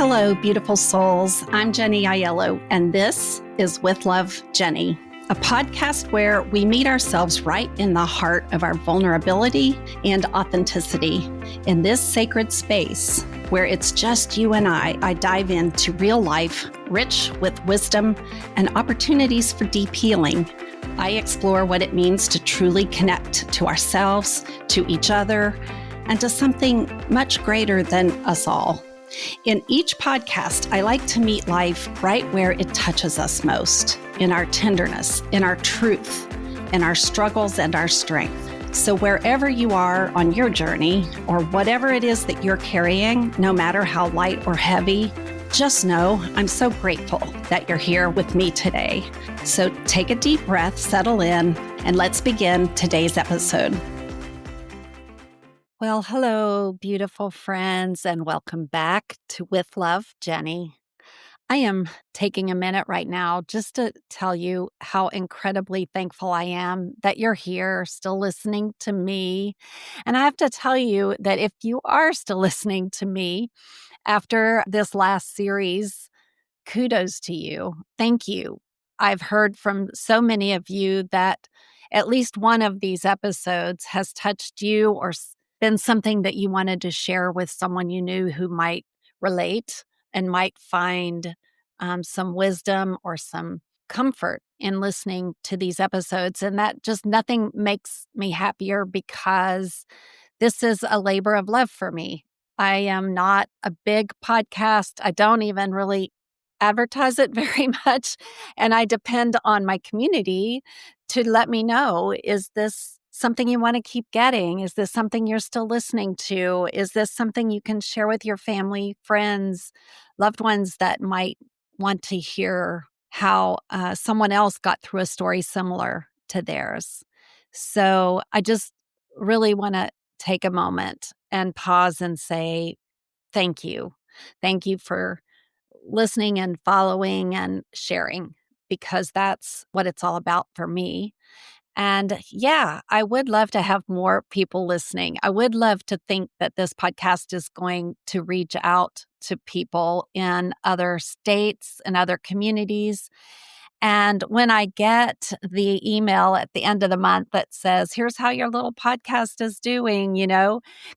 Hello, beautiful souls. I'm Jenny Aiello, and this is With Love, Jenny, a podcast where we meet ourselves right in the heart of our vulnerability and authenticity. In this sacred space, where it's just you and I dive into real life, rich with wisdom and opportunities for deep healing. I explore what it means to truly connect to ourselves, to each other, and to something much greater than us all. In each podcast, I like to meet life right where it touches us most, in our tenderness, in our truth, in our struggles and our strength. So wherever you are on your journey, or whatever it is that you're carrying, no matter how light or heavy, just know I'm so grateful that you're here with me today. So take a deep breath, settle in, and let's begin today's episode. Well, hello, beautiful friends, and welcome back to With Love, Jenny. I am taking a minute right now just to tell you how incredibly thankful I am that you're here, still listening to me. And I have to tell you that if you are still listening to me after this last series, kudos to you. Thank you. I've heard from so many of you that at least one of these episodes has touched you or been something that you wanted to share with someone you knew who might relate and might find some wisdom or some comfort in listening to these episodes. And that just nothing makes me happier because this is a labor of love for me. I am not a big podcast. I don't even really advertise it very much. And I depend on my community to let me know, is this something you want to keep getting? Is this something you're still listening to? Is this something you can share with your family, friends, loved ones that might want to hear how someone else got through a story similar to theirs? So I just really want to take a moment and pause and say, thank you. Thank you for listening and following and sharing, because that's what it's all about for me. And yeah, I would love to have more people listening. I would love to think that this podcast is going to reach out to people in other states and other communities. And when I get the email at the end of the month that says, here's how your little podcast is doing,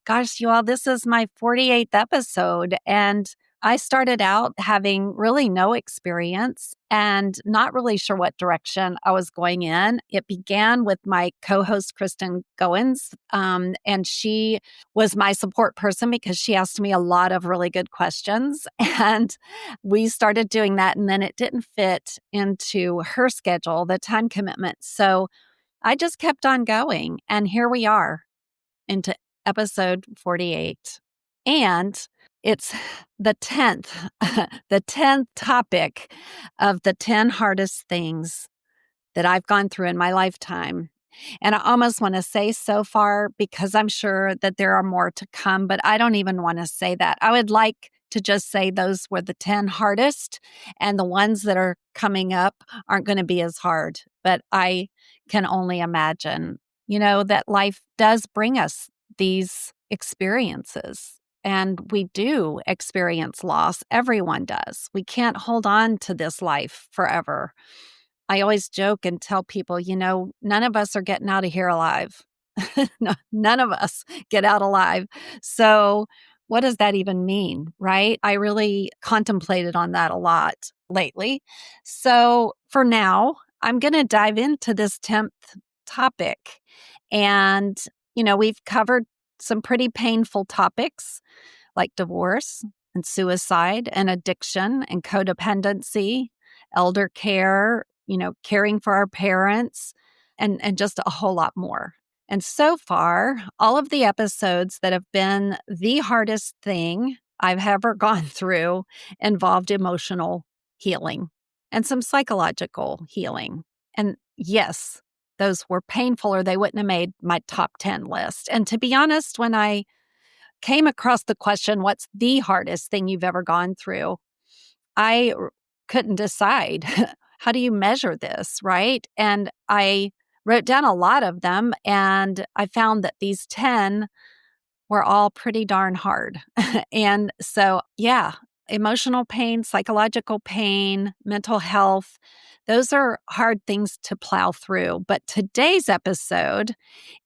gosh, you all, this is my 48th episode. And I started out having really no experience and not really sure what direction I was going in. It began with my co-host, Kristen Goins, and she was my support person because she asked me a lot of really good questions. And we started doing that, and then it didn't fit into her schedule, the time commitment. So I just kept on going, and here we are into episode 48. And it's the 10th, the 10th topic of the 10 hardest things that I've gone through in my lifetime. And I almost want to say so far, because I'm sure that there are more to come, but I don't even want to say that. I would like to just say those were the 10 hardest, and the ones that are coming up aren't going to be as hard. But I can only imagine, that life does bring us these experiences. And we do experience loss. Everyone does. We can't hold on to this life forever. I always joke and tell people, none of us are getting out of here alive. No, none of us get out alive. So what does that even mean, right? I really contemplated on that a lot lately. So for now, I'm going to dive into this 10th topic. And, we've covered some pretty painful topics like divorce and suicide and addiction and codependency, elder care, caring for our parents, and just a whole lot more. And so far, all of the episodes that have been the hardest thing I've ever gone through involved emotional healing and some psychological healing. And yes, those were painful, or they wouldn't have made my top 10 list. And to be honest, when I came across the question, what's the hardest thing you've ever gone through, I couldn't decide. How do you measure this, right? And I wrote down a lot of them, and I found that these 10 were all pretty darn hard. And so, yeah, Emotional pain, psychological pain, mental health, those are hard things to plow through. But today's episode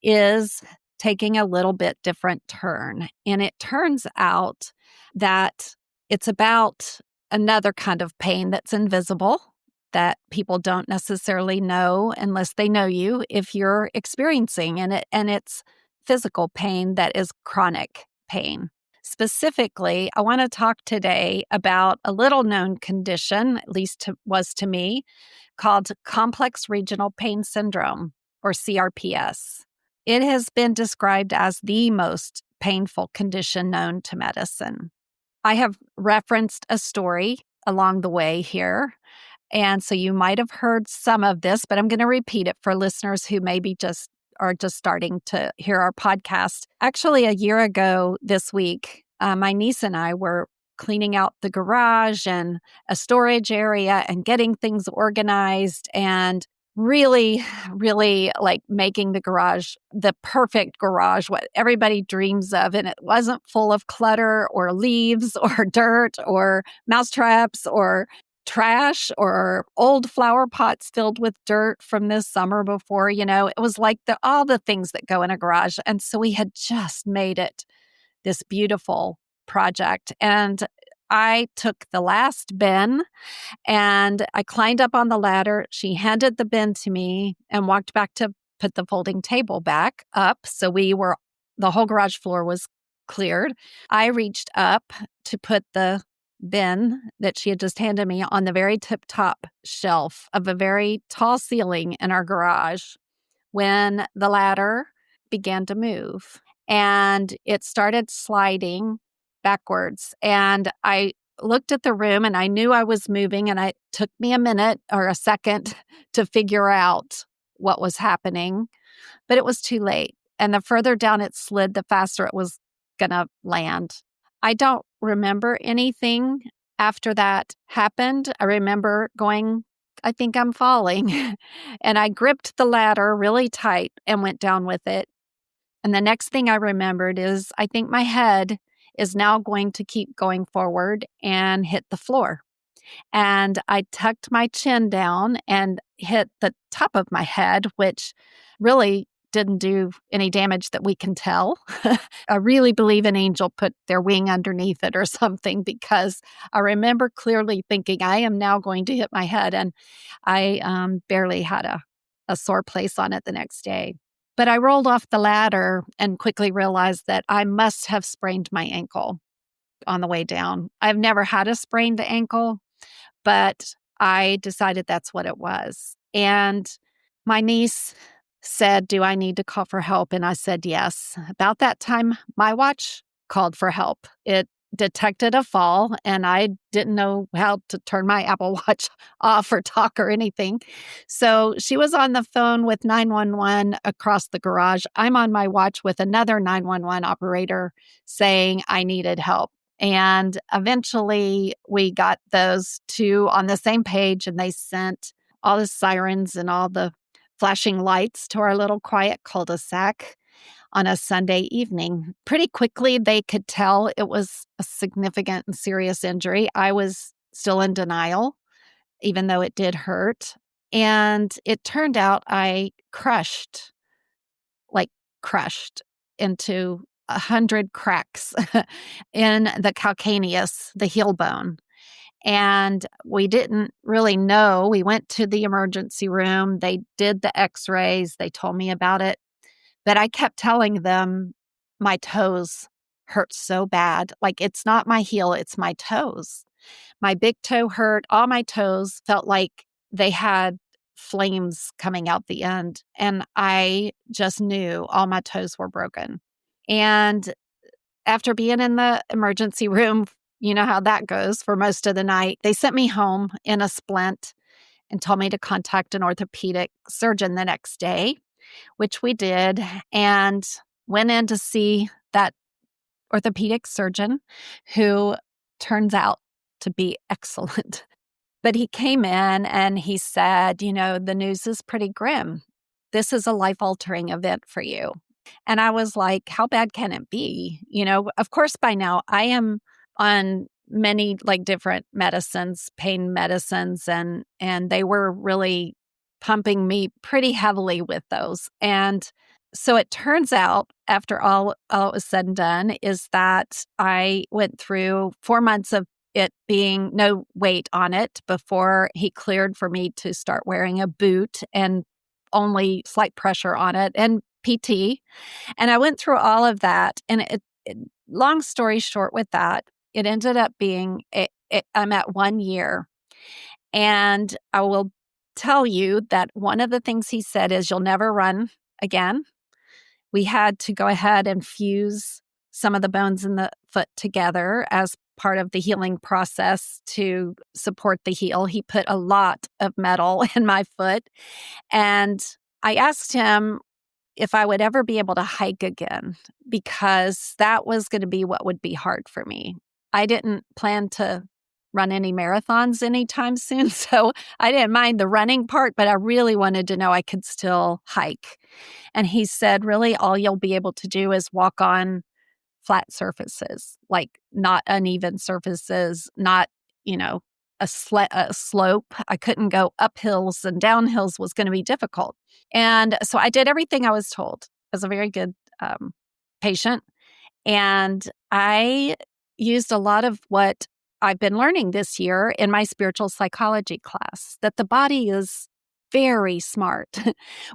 is taking a little bit different turn. And it turns out that it's about another kind of pain that's invisible, that people don't necessarily know unless they know you if you're experiencing in it. And it's physical pain that is chronic pain. Specifically, I want to talk today about a little known condition, at least was to me, called complex regional pain syndrome, or CRPS. It has been described as the most painful condition known to medicine. I have referenced a story along the way here, and so you might have heard some of this, but I'm going to repeat it for listeners who maybe just are just starting to hear our podcast. Actually, a year ago this week, my niece and I were cleaning out the garage and a storage area and getting things organized and really, really like making the garage the perfect garage, what everybody dreams of. And it wasn't full of clutter or leaves or dirt or mousetraps or trash or old flower pots filled with dirt from this summer before. It was like all the things that go in a garage. And so we had just made it this beautiful project. And I took the last bin and I climbed up on the ladder. She handed the bin to me and walked back to put the folding table back up. So the whole garage floor was cleared. I reached up to put the bin that she had just handed me on the very tip top shelf of a very tall ceiling in our garage when the ladder began to move and it started sliding backwards. And I looked at the room and I knew I was moving, and it took me a minute or a second to figure out what was happening, but it was too late. And the further down it slid, the faster it was going to land. I don't remember anything after that happened. I remember going, I think I'm falling. And I gripped the ladder really tight and went down with it. And the next thing I remembered is I think my head is now going to keep going forward and hit the floor. And I tucked my chin down and hit the top of my head, which really didn't do any damage that we can tell. I really believe an angel put their wing underneath it or something, because I remember clearly thinking, I am now going to hit my head. And I barely had a sore place on it the next day. But I rolled off the ladder and quickly realized that I must have sprained my ankle on the way down. I've never had a sprained ankle, but I decided that's what it was. And my niece said, do I need to call for help? And I said, yes. About that time, my watch called for help. It detected a fall, and I didn't know how to turn my Apple Watch off or talk or anything. So she was on the phone with 911 across the garage. I'm on my watch with another 911 operator saying I needed help. And eventually we got those two on the same page, and they sent all the sirens and all the flashing lights to our little quiet cul-de-sac on a Sunday evening. Pretty quickly, they could tell it was a significant and serious injury. I was still in denial, even though it did hurt. And it turned out I crushed into 100 cracks in the calcaneus, the heel bone. And we didn't really know. We went to the emergency room. They did the x-rays. They told me about it. But I kept telling them my toes hurt so bad. Like, it's not my heel, it's my toes. My big toe hurt. All my toes felt like they had flames coming out the end. And I just knew all my toes were broken. And after being in the emergency room, you know how that goes for most of the night, they sent me home in a splint and told me to contact an orthopedic surgeon the next day, which we did, and went in to see that orthopedic surgeon, who turns out to be excellent. But he came in and he said, the news is pretty grim. This is a life-altering event for you. And I was like, how bad can it be? Of course, by now I am on many like different medicines, pain medicines, and they were really pumping me pretty heavily with those. And so it turns out, after all was said and done, is that I went through 4 months of it being no weight on it before he cleared for me to start wearing a boot and only slight pressure on it and PT. And I went through all of that. And long story short with that, it ended up being, I'm at 1 year. And I will tell you that one of the things he said is, you'll never run again. We had to go ahead and fuse some of the bones in the foot together as part of the healing process to support the heel. He put a lot of metal in my foot. And I asked him if I would ever be able to hike again, because that was going to be what would be hard for me. I didn't plan to run any marathons anytime soon, so I didn't mind the running part, but I really wanted to know I could still hike. And he said, really, all you'll be able to do is walk on flat surfaces, like not uneven surfaces, not, a slope. I couldn't go up hills, and down hills was going to be difficult. And so I did everything I was told as a very good patient. And I used a lot of what I've been learning this year in my spiritual psychology class, that the body is very smart.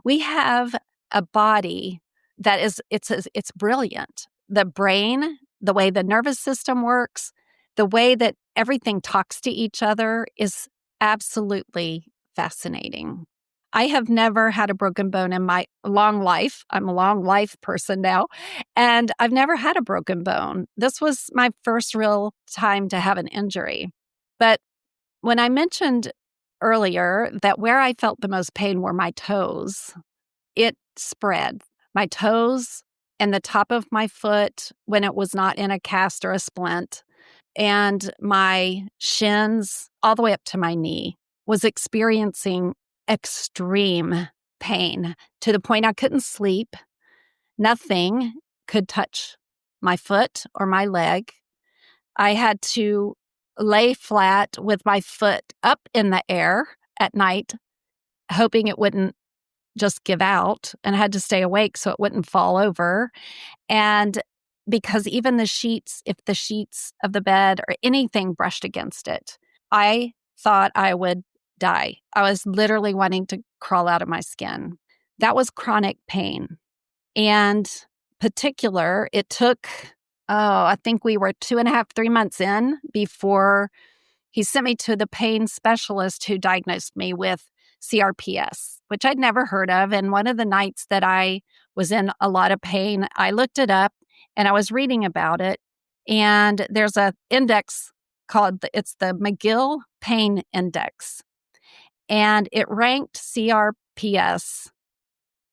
We have a body that it's brilliant. The brain, the way the nervous system works, the way that everything talks to each other is absolutely fascinating. I have never had a broken bone in my long life. I'm a long life person now, and I've never had a broken bone. This was my first real time to have an injury. But when I mentioned earlier that where I felt the most pain were my toes, it spread. My toes and the top of my foot when it was not in a cast or a splint, and my shins all the way up to my knee was experiencing extreme pain to the point I couldn't sleep. Nothing could touch my foot or my leg. I had to lay flat with my foot up in the air at night, hoping it wouldn't just give out, and I had to stay awake so it wouldn't fall over. And because even if the sheets of the bed or anything brushed against it, I thought I would die. I was literally wanting to crawl out of my skin. That was chronic pain. And particular, it took, I think we were 2.5, 3 months in before he sent me to the pain specialist who diagnosed me with CRPS, which I'd never heard of. And one of the nights that I was in a lot of pain, I looked it up and I was reading about it. And there's an index it's the McGill Pain Index. And it ranked CRPS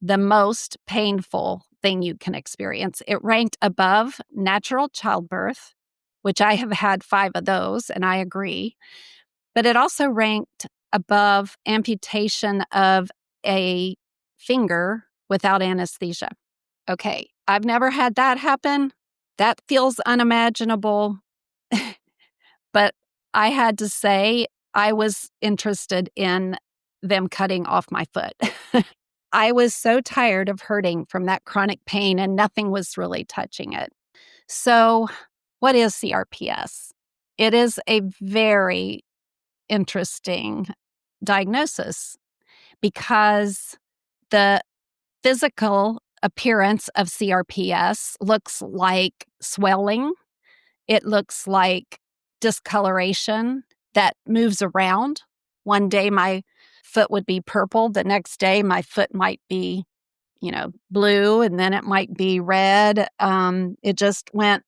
the most painful thing you can experience. It ranked above natural childbirth, which I have had 5 of those, and I agree. But it also ranked above amputation of a finger without anesthesia. Okay, I've never had that happen. That feels unimaginable. But I had to say, I was interested in them cutting off my foot. I was so tired of hurting from that chronic pain, and nothing was really touching it. So, what is CRPS? It is a very interesting diagnosis because the physical appearance of CRPS looks like swelling. It looks like discoloration that moves around. One day my foot would be purple. The next day my foot might be, blue, and then it might be red. It just went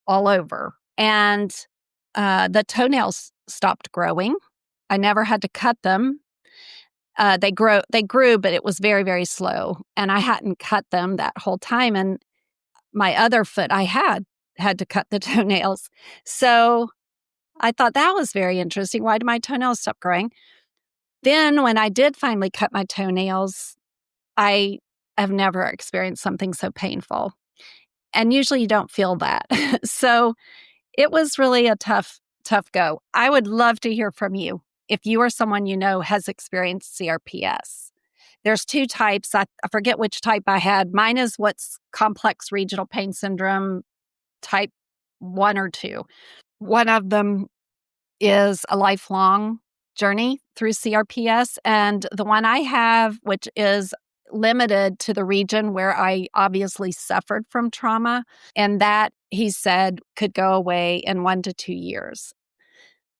all over. And the toenails stopped growing. I never had to cut them. They grew, but it was very, very slow. And I hadn't cut them that whole time. And my other foot, I had to cut the toenails. So I thought that was very interesting. Why did my toenails stop growing? Then when I did finally cut my toenails, I have never experienced something so painful. And usually you don't feel that. So it was really a tough tough go. I would love to hear from you if you or someone you know has experienced CRPS. There's two types. I forget which type I had. Mine is what's complex regional pain syndrome, type 1 or 2. One of them is a lifelong journey through CRPS. And the one I have, which is limited to the region where I obviously suffered from trauma, and that he said could go away in 1 to 2 years.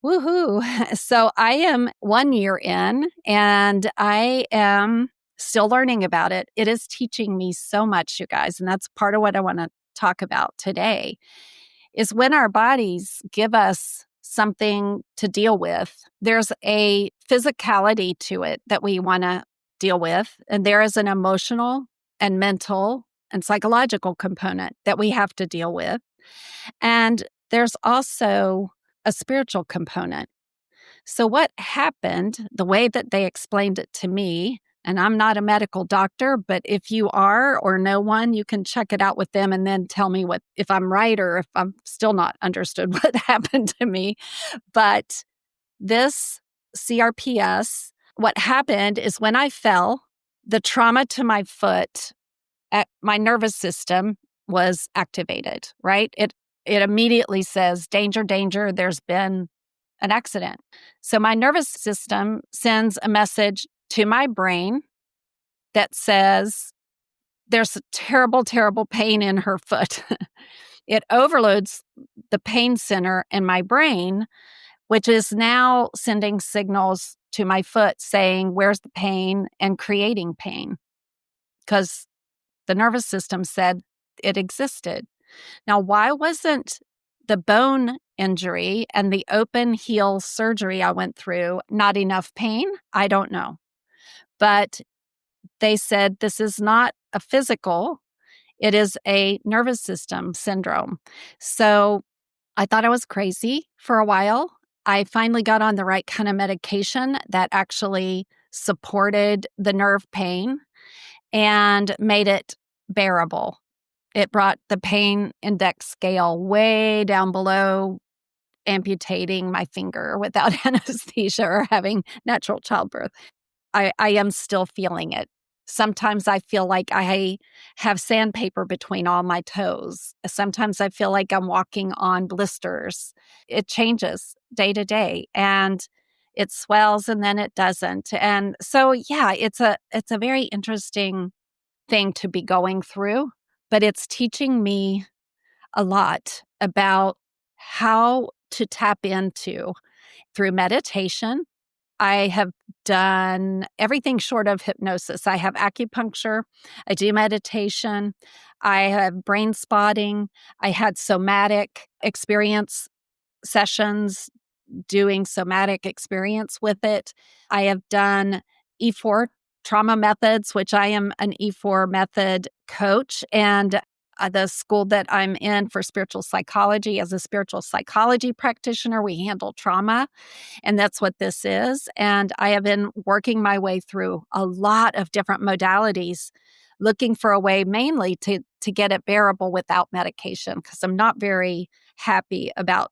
Woohoo. So I am 1 year in and I am still learning about it. It is teaching me so much, you guys. And that's part of what I want to talk about today is when our bodies give us something to deal with, there's a physicality to it that we want to deal with. And there is an emotional and mental and psychological component that we have to deal with. And there's also a spiritual component. So, what happened, the way that they explained it to me, and I'm not a medical doctor, but if you are or know one, you can check it out with them and then tell me what if I'm right or if I'm still not understood what happened to me. But this CRPS, what happened is when I fell, the trauma to my foot, my nervous system was activated, right? It immediately says, danger, danger, there's been an accident. So my nervous system sends a message to my brain that says, there's a terrible, terrible pain in her foot. It overloads the pain center in my brain, which is now sending signals to my foot saying, where's the pain, and creating pain because the nervous system said it existed. Now, why wasn't the bone injury and the open heel surgery I went through not enough pain? I don't know. But they said this is not a physical, it is a nervous system syndrome. So I thought I was crazy for a while. I finally got on the right kind of medication that actually supported the nerve pain and made it bearable. It brought the pain index scale way down below amputating my finger without anesthesia or having natural childbirth. I am still feeling it. Sometimes I feel like I have sandpaper between all my toes. Sometimes I feel like I'm walking on blisters. It changes day to day and it swells and then it doesn't. And so yeah, it's a very interesting thing to be going through, but it's teaching me a lot about how to tap into through meditation. I have done everything short of hypnosis. I have acupuncture, I do meditation, I have brain spotting, I had somatic experience sessions doing somatic experience with it. I have done E4 trauma methods, which I am an E4 method coach. And the school that I'm in for spiritual psychology, as a spiritual psychology practitioner, we handle trauma. And that's what this is. And I have been working my way through a lot of different modalities, looking for a way mainly to get it bearable without medication, because I'm not very happy about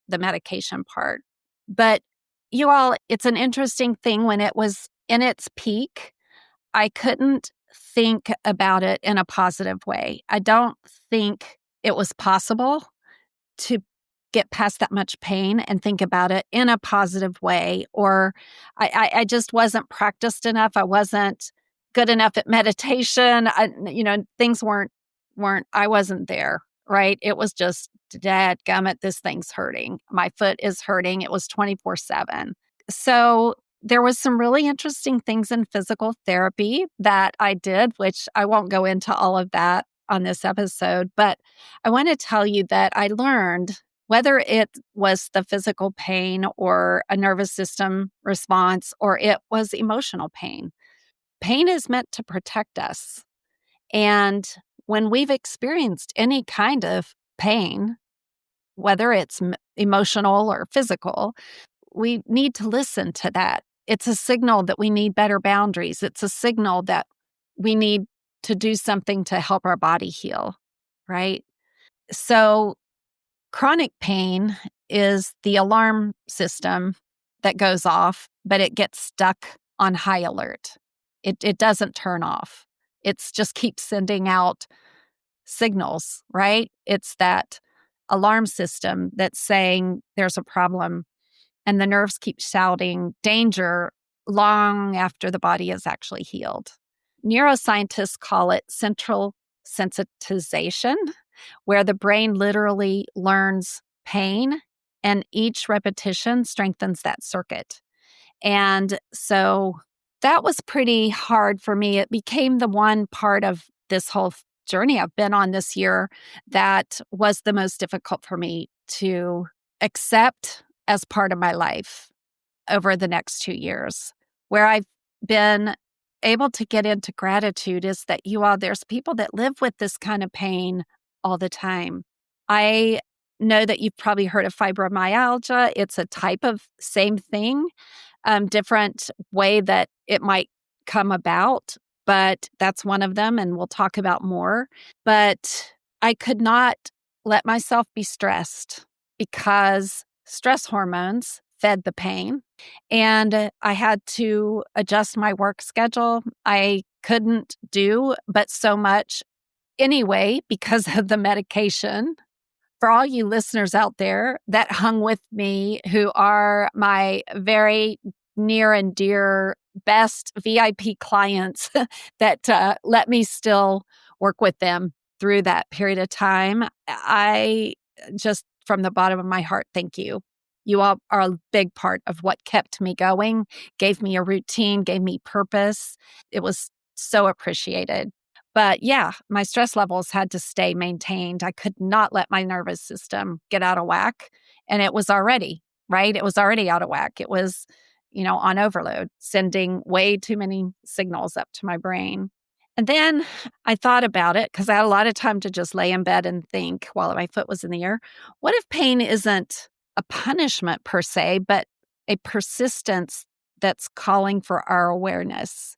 the medication part. But you all, it's an interesting thing. When it was in its peak, I couldn't think about it in a positive way. I don't think it was possible to get past that much pain and think about it in a positive way, or I just wasn't practiced enough. I wasn't good enough at meditation. Things weren't. I wasn't there. Right? It was just, dadgummit, this thing's hurting. My foot is hurting. It was 24/7. So there was some really interesting things in physical therapy that I did, which I won't go into all of that on this episode, but I want to tell you that I learned, whether it was the physical pain or a nervous system response, or it was emotional pain. Pain is meant to protect us. And when we've experienced any kind of pain, whether it's emotional or physical, we need to listen to that. It's a signal that we need better boundaries. It's a signal that we need to do something to help our body heal, right? So chronic pain is the alarm system that goes off, but it gets stuck on high alert. It doesn't turn off. It's just keeps sending out signals, right? It's that alarm system that's saying there's a problem, and the nerves keep shouting danger long after the body is actually healed. Neuroscientists call it central sensitization, where the brain literally learns pain and each repetition strengthens that circuit. And so that was pretty hard for me. It became the one part of this whole journey I've been on this year that was the most difficult for me to accept as part of my life over the next 2 years. Where I've been able to get into gratitude is that there's people that live with this kind of pain all the time. I know that you've probably heard of fibromyalgia. It's a type of same thing, different way that it might come about, but that's one of them, and we'll talk about more. But I could not let myself be stressed because stress hormones fed the pain, and I had to adjust my work schedule. I couldn't do but so much anyway because of the medication. For all you listeners out there that hung with me, who are my very near and dear best VIP clients that let me still work with them through that period of time, I just, from the bottom of my heart, thank you. You all are a big part of what kept me going, gave me a routine, gave me purpose. It was so appreciated. But yeah, my stress levels had to stay maintained. I could not let my nervous system get out of whack. And it was already, right? It was already out of whack. It was, on overload, sending way too many signals up to my brain. And then I thought about it because I had a lot of time to just lay in bed and think while my foot was in the air. What if pain isn't a punishment per se, but a persistence that's calling for our awareness?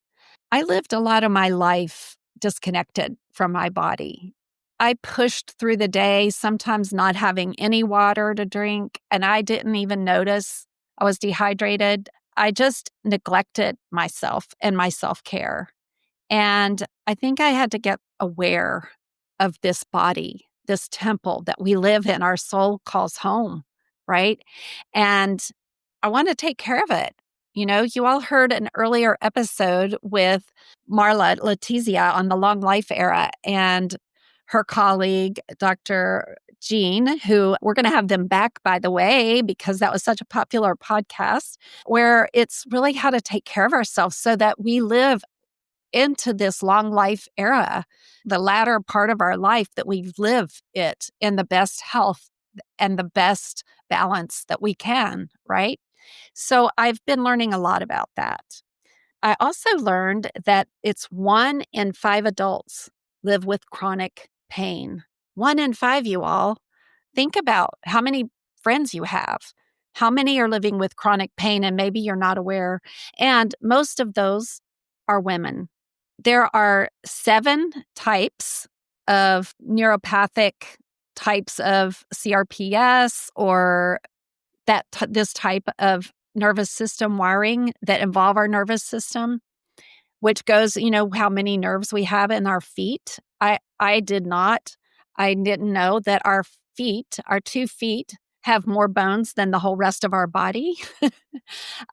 I lived a lot of my life disconnected from my body. I pushed through the day, sometimes not having any water to drink, and I didn't even notice I was dehydrated. I just neglected myself and my self-care. And I think I had to get aware of this body, this temple that we live in, our soul calls home, right? And I want to take care of it. You all heard an earlier episode with Marla Letizia on the long life era and her colleague, Dr. Jean, who we're going to have them back, by the way, because that was such a popular podcast, where it's really how to take care of ourselves so that we live into this long life era, the latter part of our life, that we live it in the best health and the best balance that we can, right? So I've been learning a lot about that. I also learned that it's 1 in 5 adults live with chronic pain. 1 in 5, you all. Think about how many friends you have. How many are living with chronic pain and maybe you're not aware? And most of those are women. There are 7 types of neuropathic types of CRPS or this type of nervous system wiring that involve our nervous system, which goes, how many nerves we have in our feet. I did not. I didn't know that our 2 feet, have more bones than the whole rest of our body.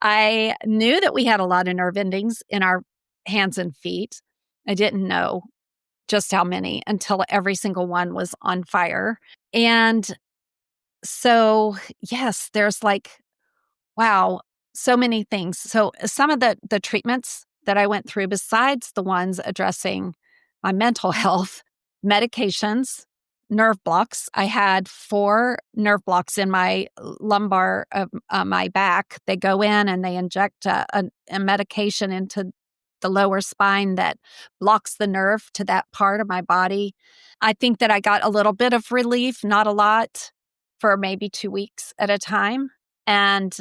I knew that we had a lot of nerve endings in our hands and feet. I didn't know just how many until every single one was on fire. And so, yes, there's wow, so many things. So some of the treatments that I went through, besides the ones addressing my mental health, medications, nerve blocks. I had 4 nerve blocks in my lumbar of my back. They go in and they inject a medication into the lower spine that blocks the nerve to that part of my body. I think that I got a little bit of relief, not a lot, for maybe 2 weeks at a time. And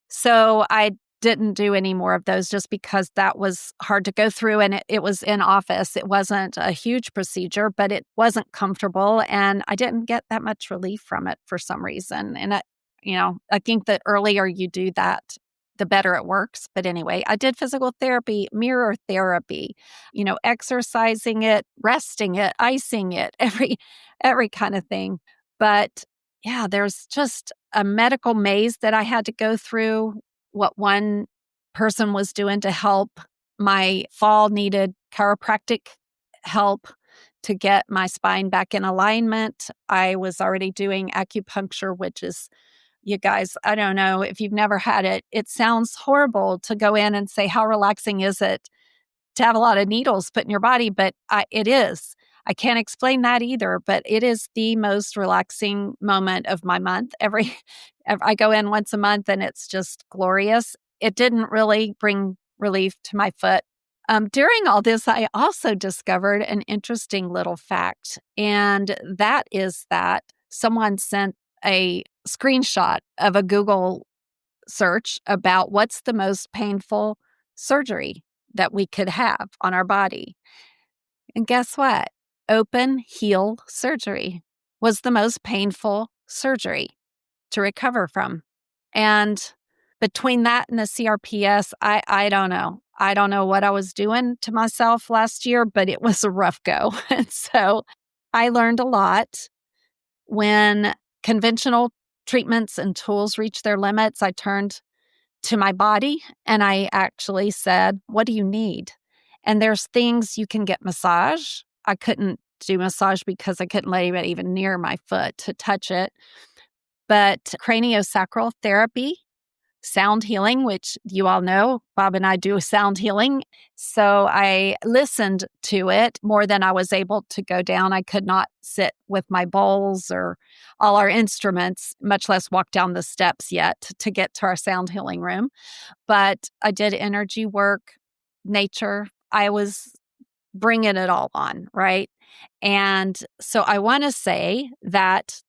so I didn't do any more of those just because that was hard to go through, and it was in office. It wasn't a huge procedure, but it wasn't comfortable, and I didn't get that much relief from it for some reason. And I think the earlier you do that, the better it works. But anyway, I did physical therapy, mirror therapy, exercising it, resting it, icing it, every kind of thing. But yeah, there's just a medical maze that I had to go through. What one person was doing to help my fall needed chiropractic help to get my spine back in alignment. I was already doing acupuncture, which is, you guys, I don't know if you've never had it. It sounds horrible to go in and say, how relaxing is it to have a lot of needles put in your body? But it is. I can't explain that either, but it is the most relaxing moment of my month. I go in once a month and it's just glorious. It didn't really bring relief to my foot. During all this, I also discovered an interesting little fact, and that is that someone sent a screenshot of a Google search about what's the most painful surgery that we could have on our body. And guess what? Open heel surgery was the most painful surgery to recover from. And between that and the CRPS, I don't know. I don't know what I was doing to myself last year, but it was a rough go. And so I learned a lot. When conventional treatments and tools reached their limits, I turned to my body and I actually said, what do you need? And there's things you can get massage. I couldn't do massage because I couldn't let anybody even near my foot to touch it. But craniosacral therapy, sound healing, which you all know, Bob and I do sound healing. So I listened to it more than I was able to go down. I could not sit with my bowls or all our instruments, much less walk down the steps yet to get to our sound healing room. But I did energy work, nature. I was bringing it all on, right? And so I want to say that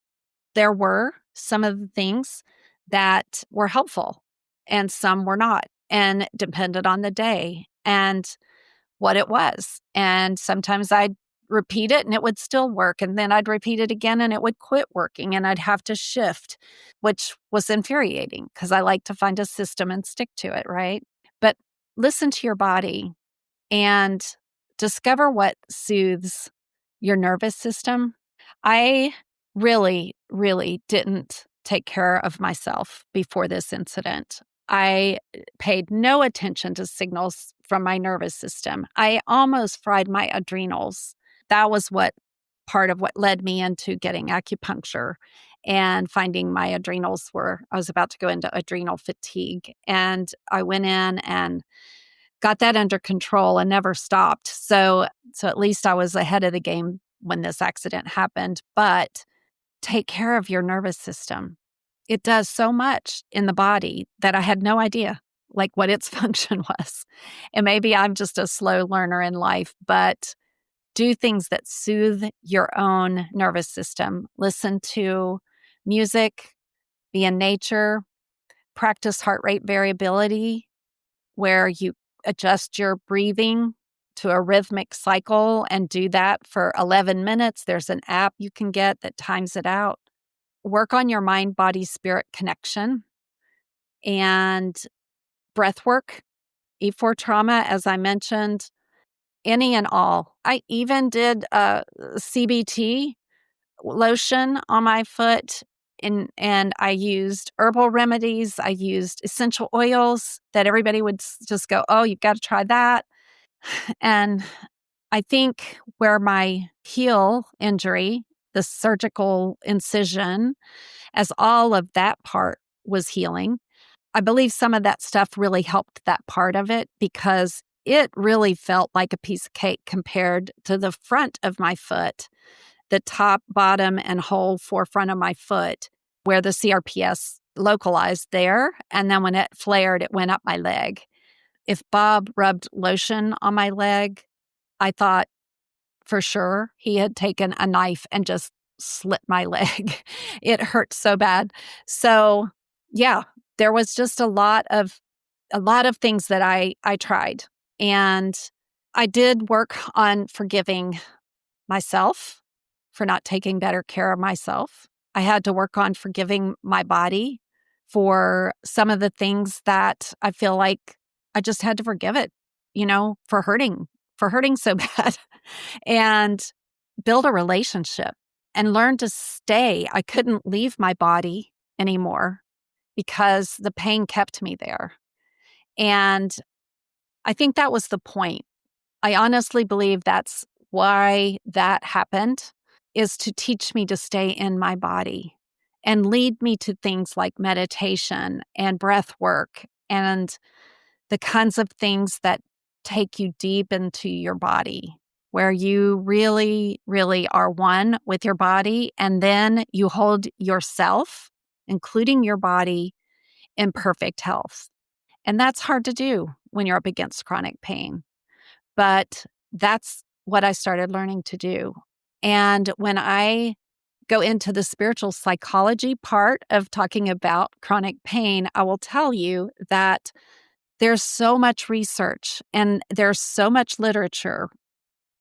there were some of the things that were helpful and some were not, and depended on the day and what it was. And sometimes I'd repeat it and it would still work. And then I'd repeat it again and it would quit working and I'd have to shift, which was infuriating because I like to find a system and stick to it, right? But listen to your body and discover what soothes your nervous system. I really, really didn't take care of myself before this incident. I paid no attention to signals from my nervous system. I almost fried my adrenals. That was part of what led me into getting acupuncture and finding my adrenals I was about to go into adrenal fatigue. And I went in and got that under control and never stopped. So at least I was ahead of the game when this accident happened. But take care of your nervous system. It does so much in the body that I had no idea, like what its function was. And maybe I'm just a slow learner in life, but do things that soothe your own nervous system. Listen to music, be in nature, practice heart rate variability, where you adjust your breathing to a rhythmic cycle and do that for 11 minutes. There's an app you can get that times it out. Work on your mind, body, spirit connection and breath work, E4 trauma, as I mentioned, any and all. I even did a CBT lotion on my foot and I used herbal remedies. I used essential oils that everybody would just go, oh, you've got to try that. And I think where my heel injury, the surgical incision, as all of that part was healing, I believe some of that stuff really helped that part of it because it really felt like a piece of cake compared to the front of my foot, the top, bottom, and whole forefront of my foot, where the CRPS localized there. And then when it flared, it went up my leg. If Bob rubbed lotion on my leg, I thought for sure he had taken a knife and just slit my leg. It hurt so bad. So yeah, there was just a lot of things that I tried. And I did work on forgiving myself for not taking better care of myself. I had to work on forgiving my body for some of the things that I feel like I just had to forgive it, for hurting so bad, and build a relationship and learn to stay. I couldn't leave my body anymore because the pain kept me there. And I think that was the point. I honestly believe that's why that happened, is to teach me to stay in my body and lead me to things like meditation and breath work and the kinds of things that take you deep into your body, where you really, really are one with your body. And then you hold yourself, including your body, in perfect health. And that's hard to do when you're up against chronic pain. But that's what I started learning to do. And when I go into the spiritual psychology part of talking about chronic pain, I will tell you that there's so much research and there's so much literature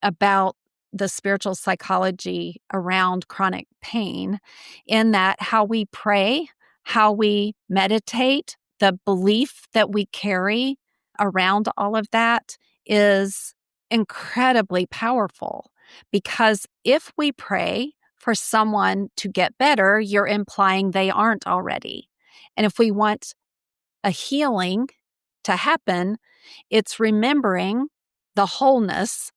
about the spiritual psychology around chronic pain, in that how we pray, how we meditate, the belief that we carry around all of that is incredibly powerful. Because if we pray for someone to get better, you're implying they aren't already. And if we want a healing to happen, it's remembering the wholeness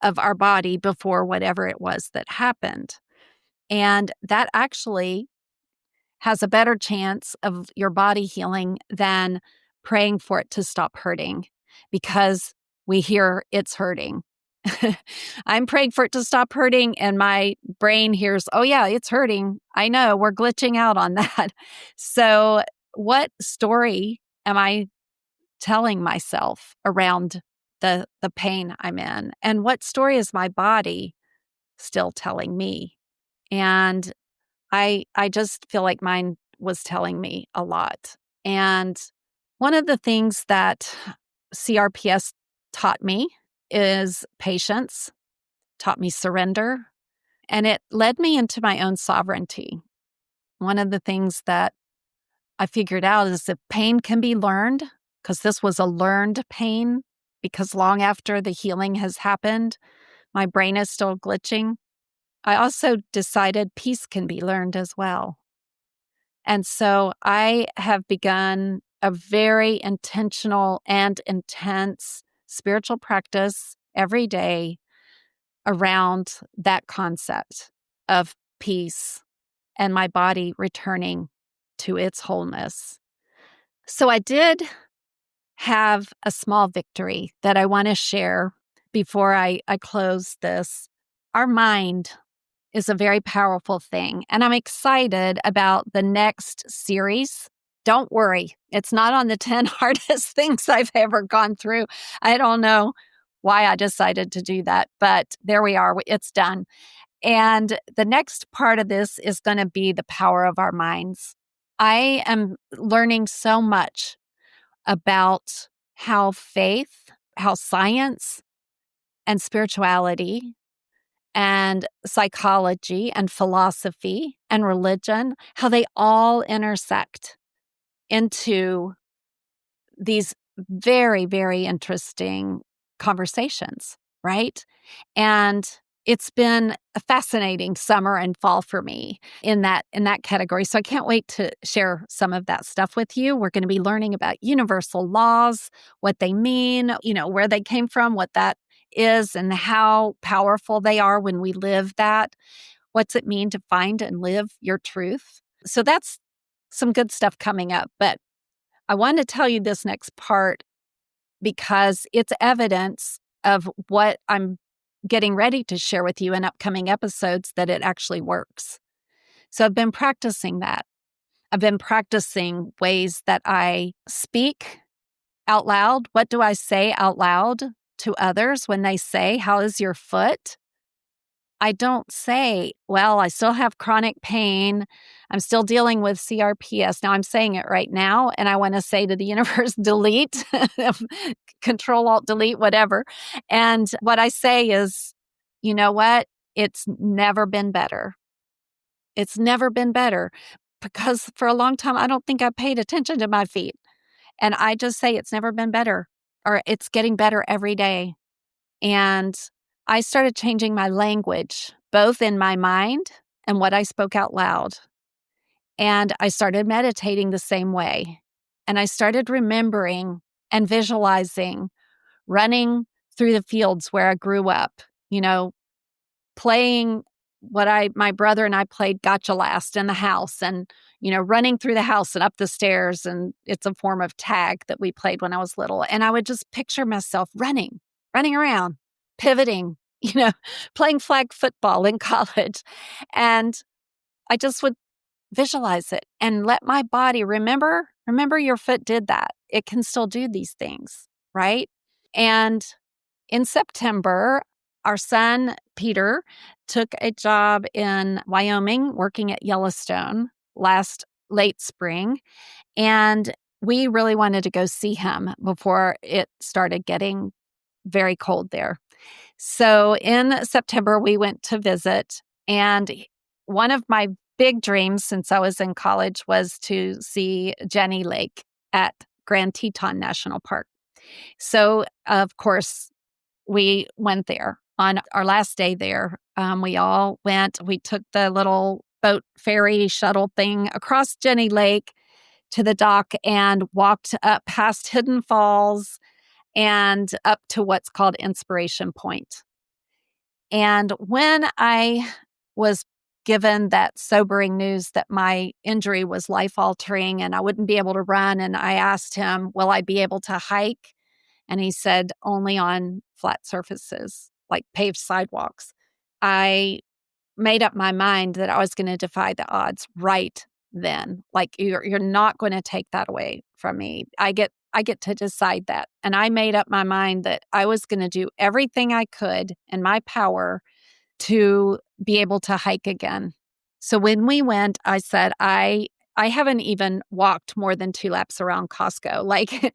of our body before whatever it was that happened. And that actually has a better chance of your body healing than praying for it to stop hurting, because we hear it's hurting. I'm praying for it to stop hurting, and my brain hears, oh, yeah, it's hurting. I know, we're glitching out on that. So, what story am I telling myself around the pain I'm in? And what story is my body still telling me? And I just feel like mine was telling me a lot. And one of the things that CRPS taught me is patience, taught me surrender, and it led me into my own sovereignty. One of the things that I figured out is that pain can be learned, because this was a learned pain, because long after the healing has happened, my brain is still glitching. I also decided peace can be learned as well. And so I have begun a very intentional and intense spiritual practice every day around that concept of peace and my body returning to its wholeness. So I did have a small victory that I want to share before I close this. Our mind is a very powerful thing, and I'm excited about the next series. Don't worry, it's not on the 10 hardest things I've ever gone through. I don't know why I decided to do that, but there we are. It's done. And the next part of this is going to be the power of our minds. I am learning so much about how faith, how science and spirituality and psychology and philosophy and religion, how they all intersect into these very, very interesting conversations, right? And it's been a fascinating summer and fall for me in that category. So I can't wait to share some of that stuff with you. We're going to be learning about universal laws, what they mean, where they came from, what that is, and how powerful they are when we live that. What's it mean to find and live your truth? So that's some good stuff coming up. But I want to tell you this next part because it's evidence of what I'm getting ready to share with you in upcoming episodes, that it actually works. So I've been practicing that. I've been practicing ways that I speak out loud. What do I say out loud to others when they say, "How is your foot?" I don't say, "Well, I still have chronic pain. I'm still dealing with CRPS." Now I'm saying it right now, and I want to say to the universe, delete, Control, Alt, delete, whatever. And what I say is, you know what? It's never been better. It's never been better. because for a long time, I don't think I paid attention to my feet. And I just say it's never been better, or it's getting better every day. And I started changing my language, both in my mind and what I spoke out loud. And I started meditating the same way. And I started remembering and visualizing running through the fields where I grew up, you know, playing my brother and I played gotcha last in the house and, running through the house and up the stairs. And it's a form of tag that we played when I was little. And I would just picture myself running around, pivoting, playing flag football in college. And I just would visualize it and let my body remember your foot did that. It can still do these things, right? And in September, our son, Peter, took a job in Wyoming working at Yellowstone last late spring. And we really wanted to go see him before it started getting very cold there. So in September, we went to visit. And one of my big dreams since I was in college was to see Jenny Lake at Grand Teton National Park. So, of course, we went there on our last day there. We all went. We took the little boat ferry shuttle thing across Jenny Lake to the dock and walked up past Hidden Falls and up to what's called Inspiration Point. And when I was given that sobering news that my injury was life-altering and I wouldn't be able to run, and I asked him, will I be able to hike? And he said, only on flat surfaces, like paved sidewalks. I made up my mind that I was going to defy the odds right then. Like, you're not going to take that away from me. I get to decide that. And I made up my mind that I was going to do everything I could in my power to be able to hike again. So when we went, I said, I haven't even walked more than 2 laps around Costco. Like,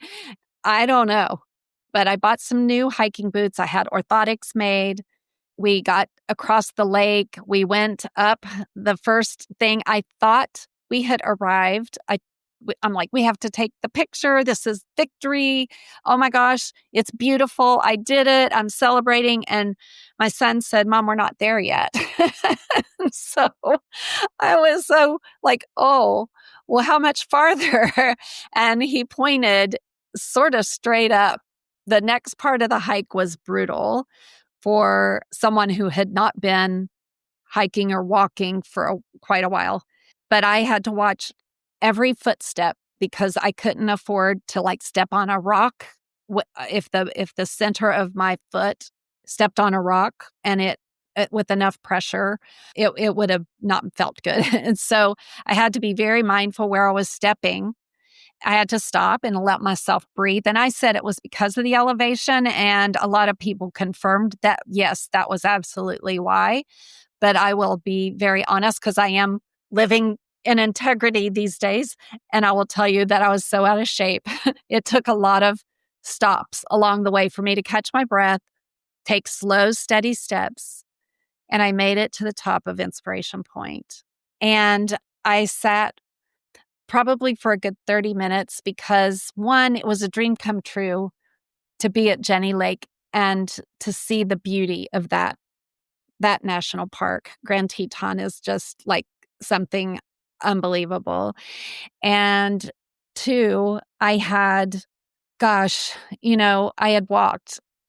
I don't know. But I bought some new hiking boots. I had orthotics made. We got across the lake. We went up. The first thing, I thought we had arrived. I'm like, we have to take the picture. This is victory. Oh my gosh, it's beautiful. I did it. I'm celebrating. And my son said, Mom, we're not there yet. So I was so like, oh, well, how much farther? And he pointed sort of straight up. The next part of the hike was brutal for someone who had not been hiking or walking for quite a while. But I had to watch every footstep because I couldn't afford to like step on a rock. If the center of my foot stepped on a rock and it with enough pressure, it would have not felt good. And so I had to be very mindful where I was stepping. I had to stop and let myself breathe. And I said it was because of the elevation. And a lot of people confirmed that, yes, that was absolutely why. But I will be very honest because I am living in integrity these days. And I will tell you that I was so out of shape. It took a lot of stops along the way for me to catch my breath, take slow, steady steps. And I made it to the top of Inspiration Point. And I sat probably for a good 30 minutes because, one, it was a dream come true to be at Jenny Lake and to see the beauty of that national park. Grand Teton is just like something unbelievable. And two, I had walked,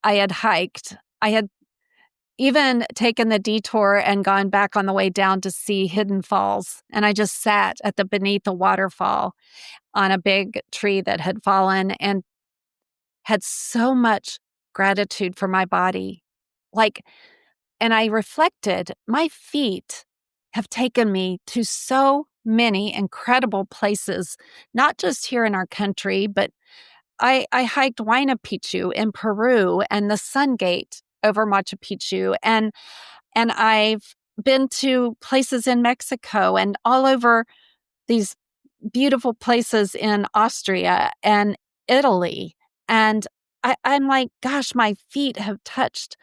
I had hiked, I had even taken the detour and gone back on the way down to see Hidden Falls. And I just sat beneath a waterfall on a big tree that had fallen and had so much gratitude for my body. And I reflected, my feet have taken me to so many incredible places, not just here in our country, but I hiked Huayna Picchu in Peru and the Sun Gate over Machu Picchu. And I've been to places in Mexico and all over these beautiful places in Austria and Italy. And I'm like, gosh, my feet have touched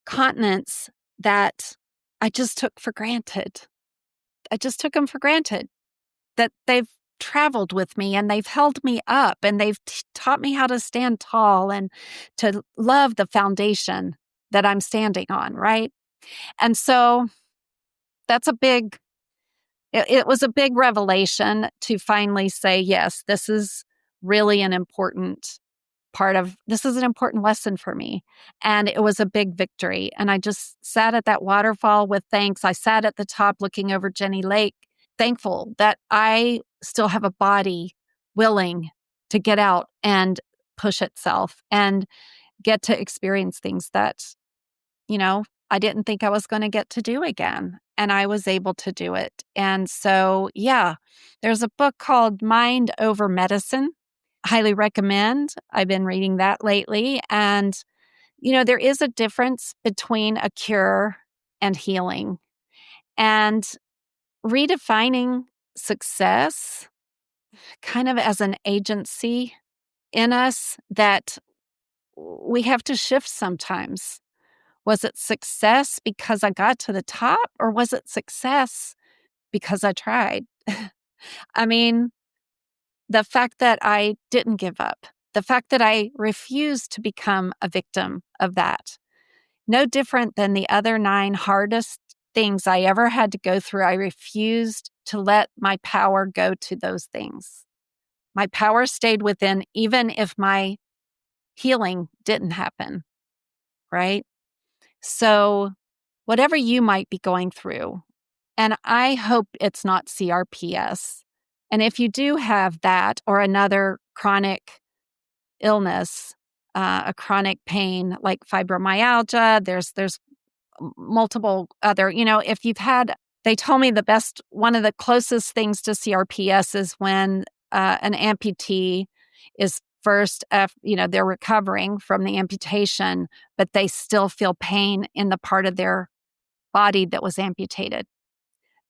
continents that I just took for granted. I just took them for granted. that they've traveled with me and they've held me up and they've taught me how to stand tall and to love the foundation that I'm standing on, right? And so that's it was a big revelation to finally say, yes, this is really an important this is an important lesson for me. And it was a big victory. And I just sat at that waterfall with thanks. I sat at the top looking over Jenny Lake, thankful that I still have a body willing to get out and push itself and get to experience things that, I didn't think I was going to get to do again. And I was able to do it. And so, yeah, there's a book called Mind Over Medicine. Highly recommend. I've been reading that lately. And, there is a difference between a cure and healing. And redefining success kind of as an agency in us that we have to shift sometimes. Was it success because I got to the top, or was it success because I tried? I mean, the fact that I didn't give up, the fact that I refused to become a victim of that, no different than the other 9 hardest things I ever had to go through. I refused to let my power go to those things. My power stayed within, even if my healing didn't happen, right? So, whatever you might be going through, and I hope it's not CRPS. And if you do have that or another chronic illness, a chronic pain like fibromyalgia, there's multiple other, if you've had, they told me one of the closest things to CRPS is when an amputee is first, they're recovering from the amputation, but they still feel pain in the part of their body that was amputated.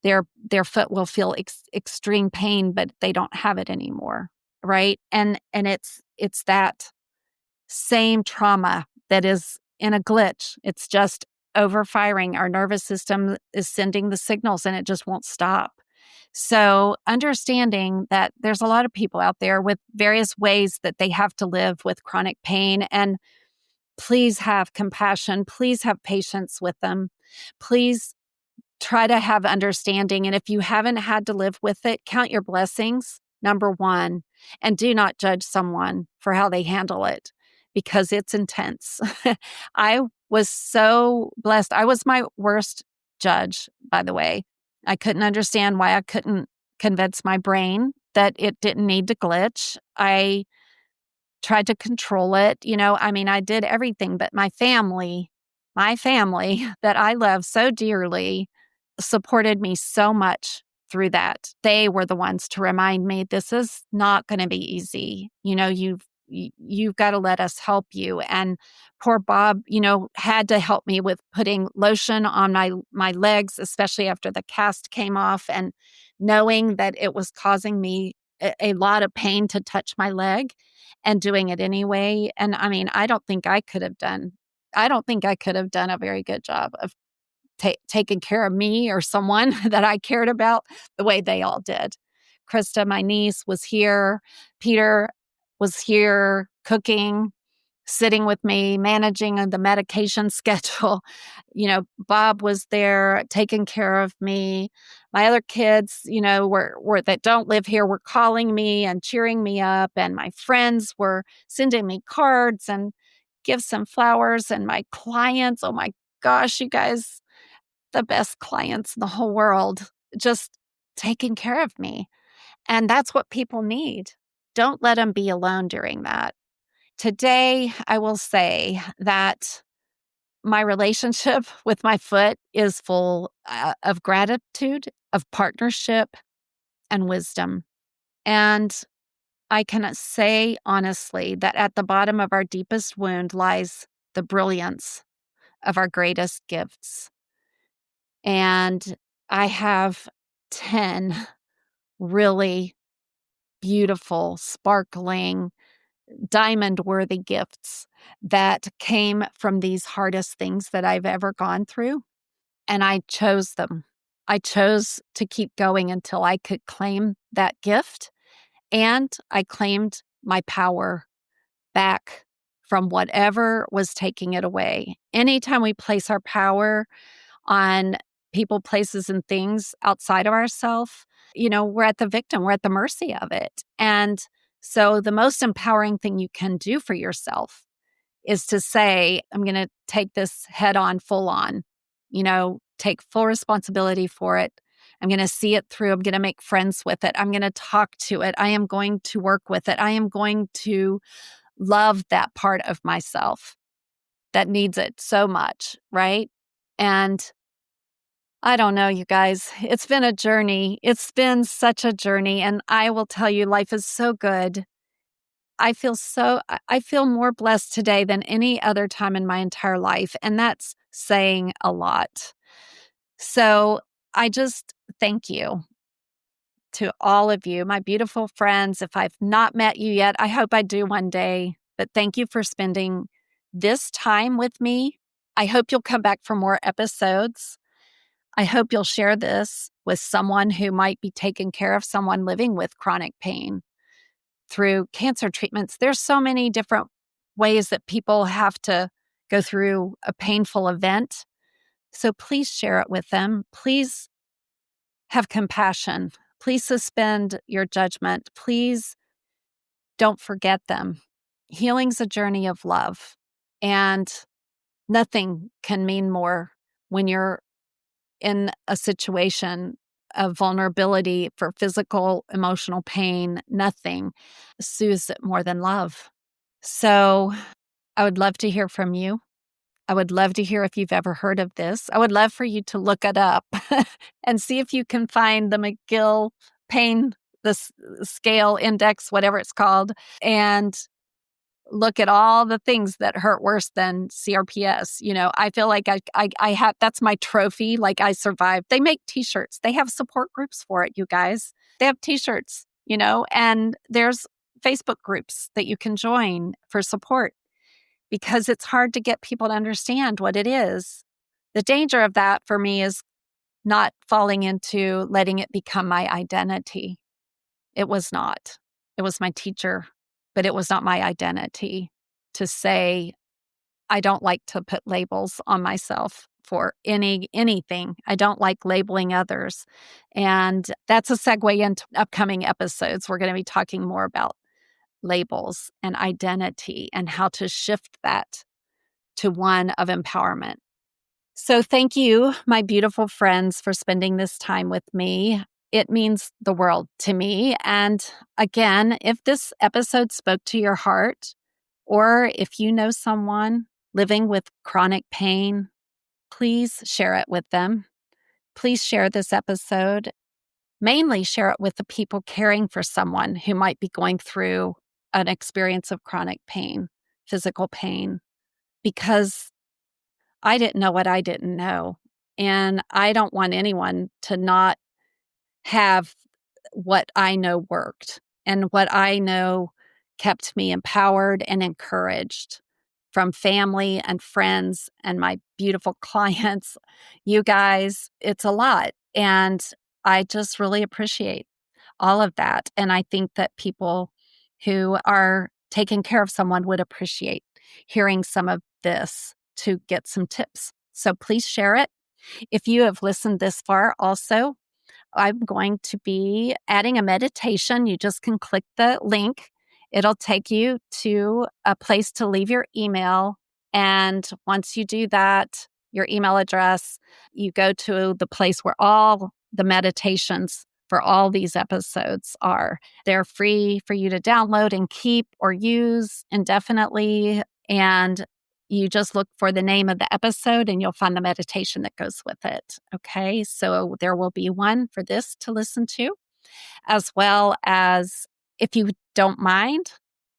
Their foot will feel extreme pain, but they don't have it anymore, right? And it's that same trauma that is in a glitch. It's just overfiring. Our nervous system is sending the signals and it just won't stop. So understanding that there's a lot of people out there with various ways that they have to live with chronic pain, and please have compassion. Please have patience with them. Please try to have understanding. And if you haven't had to live with it, count your blessings, number one, and do not judge someone for how they handle it because it's intense. I was so blessed. I was my worst judge, by the way. I couldn't understand why I couldn't convince my brain that it didn't need to glitch. I tried to control it. I did everything, but my family that I love so dearly supported me so much through that. They were the ones to remind me, this is not going to be easy. You've got to let us help you. And poor Bob, had to help me with putting lotion on my legs, especially after the cast came off, and knowing that it was causing me a lot of pain to touch my leg and doing it anyway. And I don't think I could have done a very good job of taking care of me or someone that I cared about the way they all did. Krista, my niece, was here. Peter was here cooking, sitting with me, managing the medication schedule. Bob was there taking care of me. My other kids, were that don't live here, were calling me and cheering me up. And my friends were sending me cards and gifts and flowers. And my clients, oh my gosh, you guys, the best clients in the whole world, just taking care of me. And that's what people need. Don't let them be alone during that. Today, I will say that my relationship with my foot is full of gratitude, of partnership, and wisdom. And I can say honestly that at the bottom of our deepest wound lies the brilliance of our greatest gifts. And I have 10 really beautiful, sparkling, diamond-worthy gifts that came from these hardest things that I've ever gone through, and I chose them. I chose to keep going until I could claim that gift, and I claimed my power back from whatever was taking it away. Anytime we place our power on people, places, and things outside of ourselves, we're at the victim, we're at the mercy of it. And so the most empowering thing you can do for yourself is to say, I'm going to take this head on, full on, take full responsibility for it. I'm going to see it through. I'm going to make friends with it. I'm going to talk to it. I am going to work with it. I am going to love that part of myself that needs it so much, right? And I don't know, you guys, it's been a journey. It's been such a journey. And I will tell you, life is so good. I feel more blessed today than any other time in my entire life. And that's saying a lot. So I just thank you to all of you, my beautiful friends. If I've not met you yet, I hope I do one day. But thank you for spending this time with me. I hope you'll come back for more episodes. I hope you'll share this with someone who might be taking care of someone living with chronic pain through cancer treatments. There's so many different ways that people have to go through a painful event. So please share it with them. Please have compassion. Please suspend your judgment. Please don't forget them. Healing's a journey of love, and nothing can mean more when you're in a situation of vulnerability for physical, emotional pain. Nothing soothes it more than love. So I would love to hear from you. I would love to hear if you've ever heard of this. I would love for you to look it up and see if you can find the McGill pain, scale index, whatever it's called, and look at all the things that hurt worse than CRPS. I feel like I have, that's my trophy. Like, I survived. They make t-shirts. They have support groups for it, you guys. They have t-shirts, and there's Facebook groups that you can join for support, because it's hard to get people to understand what it is. The danger of that for me is not falling into letting it become my identity. It was not. It was my teacher, but it was not my identity to say, I don't like to put labels on myself for anything. I don't like labeling others. And that's a segue into upcoming episodes. We're going to be talking more about labels and identity and how to shift that to one of empowerment. So thank you, my beautiful friends, for spending this time with me. It means the world to me. And again, if this episode spoke to your heart, or if you know someone living with chronic pain, please share it with them. Please share this episode. Mainly share it with the people caring for someone who might be going through an experience of chronic pain, physical pain, because I didn't know what I didn't know. And I don't want anyone to not have what I know worked and what I know kept me empowered and encouraged from family and friends and my beautiful clients. You guys, it's a lot. And I just really appreciate all of that. And I think that people who are taking care of someone would appreciate hearing some of this to get some tips. So please share it. If you have listened this far, also, I'm going to be adding a meditation. You just can click the link. It'll take you to a place to leave your email. And once you do that, your email address, you go to the place where all the meditations for all these episodes are. They're free for you to download and keep or use indefinitely. And you just look for the name of the episode and you'll find the meditation that goes with it. Okay, so there will be one for this to listen to, as well as, if you don't mind,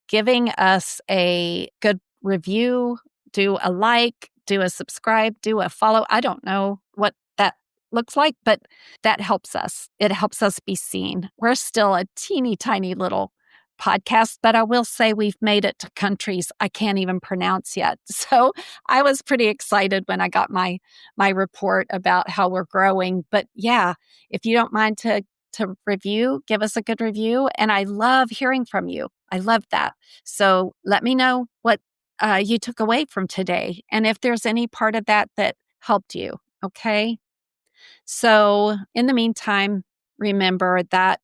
giving us a good review, do a like, do a subscribe, do a follow. I don't know what that looks like, but that helps us. It helps us be seen. We're still a teeny tiny little podcast, but I will say we've made it to countries I can't even pronounce yet. So I was pretty excited when I got my report about how we're growing. But yeah, if you don't mind to review, give us a good review. And I love hearing from you. I love that. So let me know what you took away from today, and if there's any part of that that helped you. Okay. So in the meantime, remember that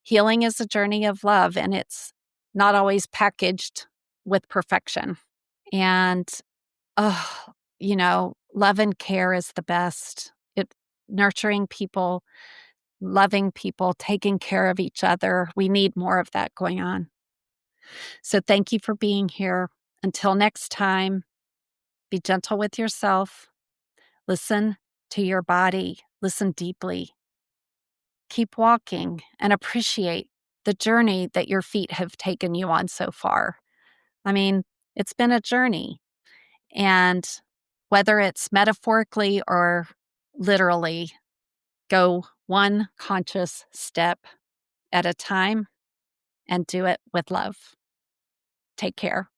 healing is a journey of love, and it's not always packaged with perfection. And, oh, love and care is the best. Nurturing people, loving people, taking care of each other. We need more of that going on. So thank you for being here. Until next time, be gentle with yourself. Listen to your body. Listen deeply. Keep walking and appreciate the journey that your feet have taken you on so far. I mean, it's been a journey. And whether it's metaphorically or literally, go one conscious step at a time and do it with love. Take care.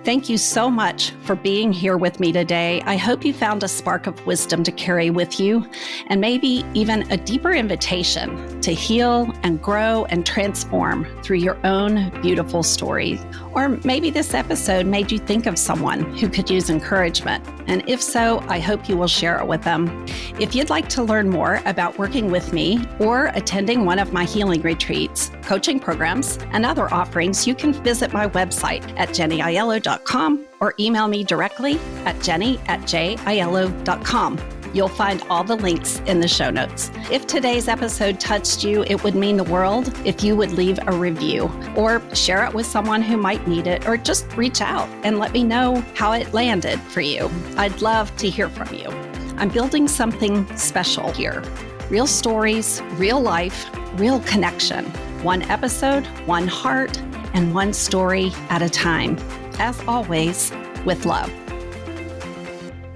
Thank you so much for being here with me today. I hope you found a spark of wisdom to carry with you, and maybe even a deeper invitation to heal and grow and transform through your own beautiful story. Or maybe this episode made you think of someone who could use encouragement. And if so, I hope you will share it with them. If you'd like to learn more about working with me or attending one of my healing retreats, coaching programs, and other offerings, you can visit my website at jennyaiello.com or email me directly at jenny@jaiello.com. You'll find all the links in the show notes. If today's episode touched you, it would mean the world if you would leave a review or share it with someone who might need it, or just reach out and let me know how it landed for you. I'd love to hear from you. I'm building something special here. Real stories, real life, real connection. One episode, one heart, and one story at a time. As always, with love.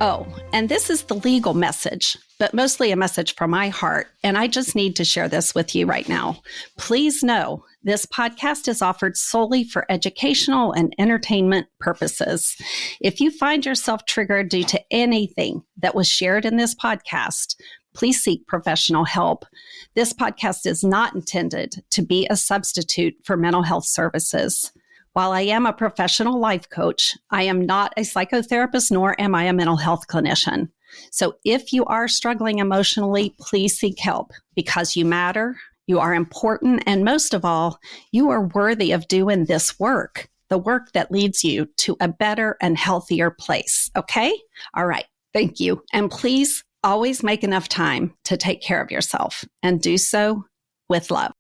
Oh, and this is the legal message, but mostly a message from my heart, and I just need to share this with you right now. Please know this podcast is offered solely for educational and entertainment purposes. If you find yourself triggered due to anything that was shared in this podcast, please seek professional help. This podcast is not intended to be a substitute for mental health services. While I am a professional life coach, I am not a psychotherapist, nor am I a mental health clinician. So if you are struggling emotionally, please seek help, because you matter, you are important, and most of all, you are worthy of doing this work, the work that leads you to a better and healthier place. Okay? All right. Thank you. And please always make enough time to take care of yourself, and do so with love.